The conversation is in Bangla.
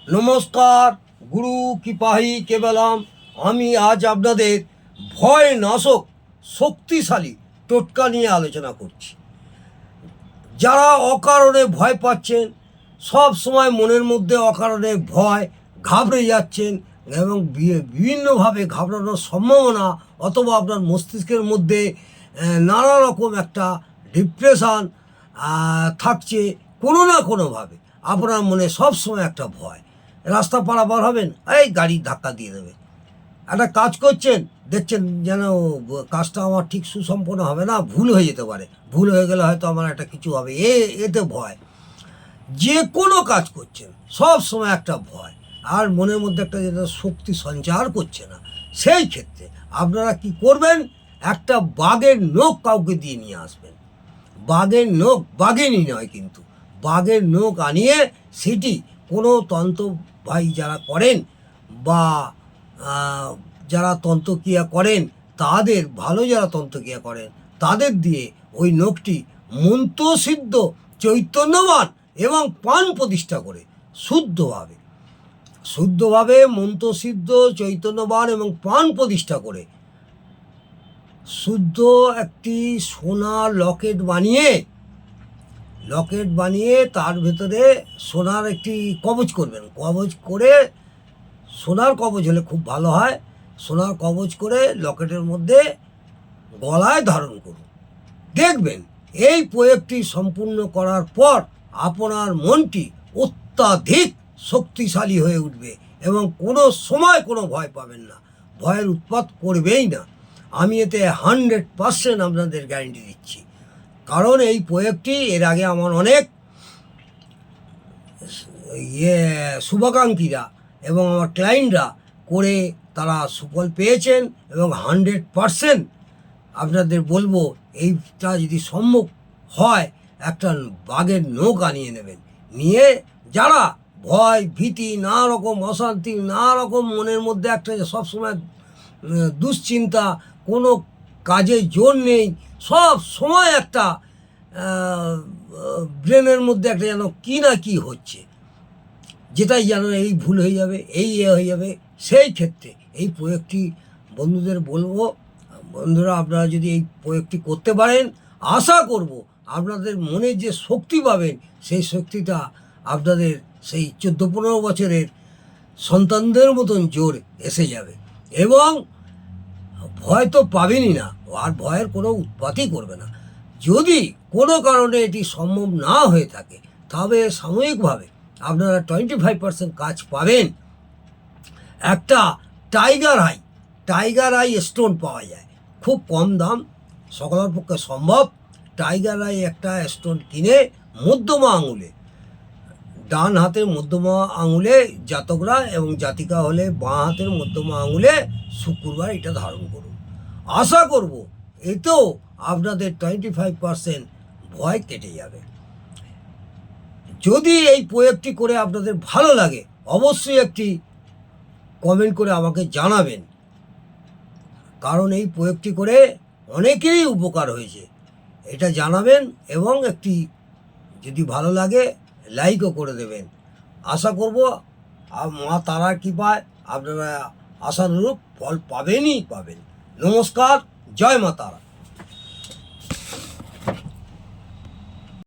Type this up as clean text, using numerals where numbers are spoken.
নমস্কার, গুরু কৃপাহি কেবলম। আমি আজ আপনাদের ভয় নাশক শক্তিশালী টোটকা নিয়ে আলোচনা করছি। যারা অকারণে ভয় পাচ্ছেন, সব সময় মনের মধ্যে অকারণে ভয়, ঘাবড়ে যাচ্ছেন এবং বিভিন্নভাবে ঘাবড়ানোর সম্ভাবনা, অথবা আপনার মস্তিষ্কের মধ্যে নানা রকম একটা ডিপ্রেশন থাকছে কোনো না কোনোভাবে। আপনার মনে সব সময় একটা ভয়, রাস্তা পারাপার হবেন, এই গাড়ি ধাক্কা দিয়ে দেবে। একটা কাজ করছেন, দেখছেন যেন কাজটা আমার ঠিক সুসম্পন্ন হবে না, ভুল হয়ে যেতে পারে, ভুল হয়ে গেলে হয়তো আমার একটা কিছু হবে, এতে ভয়। যে কোনো কাজ করছেন সব সময় একটা ভয়, আর মনের মধ্যে একটা যেটা শক্তি সঞ্চার করছে না। সেই ক্ষেত্রে আপনারা কি করবেন? একটা বাঘের নখ কাউকে দিয়ে নিয়ে আসবেন। বাঘের নখ, বাঘিনী নয় কিন্তু, বাঘের নখ আনিয়ে সেটি কোনো তন্ত্র ভাই যারা করেন বা যারা তন্ত্রক্রিয়া করেন তাদের, ভালো যারা তন্ত্রক্রিয়া করেন তাদের দিয়ে ওই নখটি মন্ত্রসিদ্ধ, চৈতন্যবান এবং প্রাণ প্রতিষ্ঠা করে শুদ্ধভাবে মন্ত্রসিদ্ধ, চৈতন্যবান এবং প্রাণ প্রতিষ্ঠা করে শুদ্ধ একটি সোনার লকেট বানিয়ে তার ভেতরে সোনার একটি কবচ করবেন। কবচ করে, সোনার কবচ হলে খুব ভালো হয়, সোনার কবচ করে লকেটের মধ্যে গলায় ধারণ করুন। দেখবেন এই প্রয়োগটি সম্পূর্ণ করার পর আপনার মনটি অত্যাধিক শক্তিশালী হয়ে উঠবে এবং কোনো সময় কোনো ভয় পাবেন না, ভয়ের উৎপাত করবেই না। আমি এতে 100% আপনাদের গ্যারেন্টি দিচ্ছি, কারণ এই প্রয়োগটি এর আগে আমার অনেক শুভাকাঙ্ক্ষীরা এবং আমার ক্লায়েন্টরা করে তারা সুফল পেয়েছেন, এবং 100% আপনাদের বলবো এইটা যদি সম্ভব হয়, একটা বাঘের নখ আনিয়ে নেবেন। নিয়ে যারা ভয়, ভীতি, নানা রকম অশান্তি, নানা রকম মনের মধ্যে একটা সবসময় দুশ্চিন্তা, কোনো কাজে জোর নেই, সব সময় একটা ব্রেনের মধ্যে একটা যেন কী না কী হচ্ছে, যেটাই যেন এই ভুল হয়ে যাবে, এই হয়ে যাবে, সেই ক্ষেত্রে এই প্রয়োগটি বন্ধুদের বলবো, বন্ধুরা আপনারা যদি এই প্রয়োগটি করতে পারেন, আশা করব আপনাদের মনে যে শক্তি পাবেন, সেই শক্তিটা আপনাদের সেই 14-15 বছরের সন্তানদের মতন জোর এসে যাবে, এবং ভয় তো পাবেনই না, আর ভয়ের কোনো উৎপাতই করবে না। যদি কোনো কারণে এটি সম্ভব না হয়ে থাকে, তবে সাময়িকভাবে আপনারা 25% কাজ পাবেন। একটা টাইগার আই স্টোন পাওয়া যায়, খুব কম দাম, সকলের পক্ষে সম্ভব। টাইগার আই একটা স্টোন কিনে মধ্যমা আঙুলে, ডান হাতের মধ্যমা আঙুলে জাতকরা, এবং জাতিকা হলে বাঁ হাতের মধ্যমা আঙুলে শুক্রবার এটা ধারণ করুন। আশা করব এতেও আপনাদের 25% ভয় কেটে যাবে। যদি এই প্রয়োগটি করে আপনাদের ভালো লাগে, অবশ্যই একটি কমেন্ট করে আমাকে জানাবেন, কারণ এই প্রয়োগটি করে অনেকেরই উপকার হয়েছে, এটা জানাবেন, এবং একটি যদি ভালো লাগে লাইকও করে দেবেন। আশা করব মা তারার কৃপায় আপনারা আশানুরূপ ফল পাবেনই পাবেন। নমস্কার, জয় মা তারা।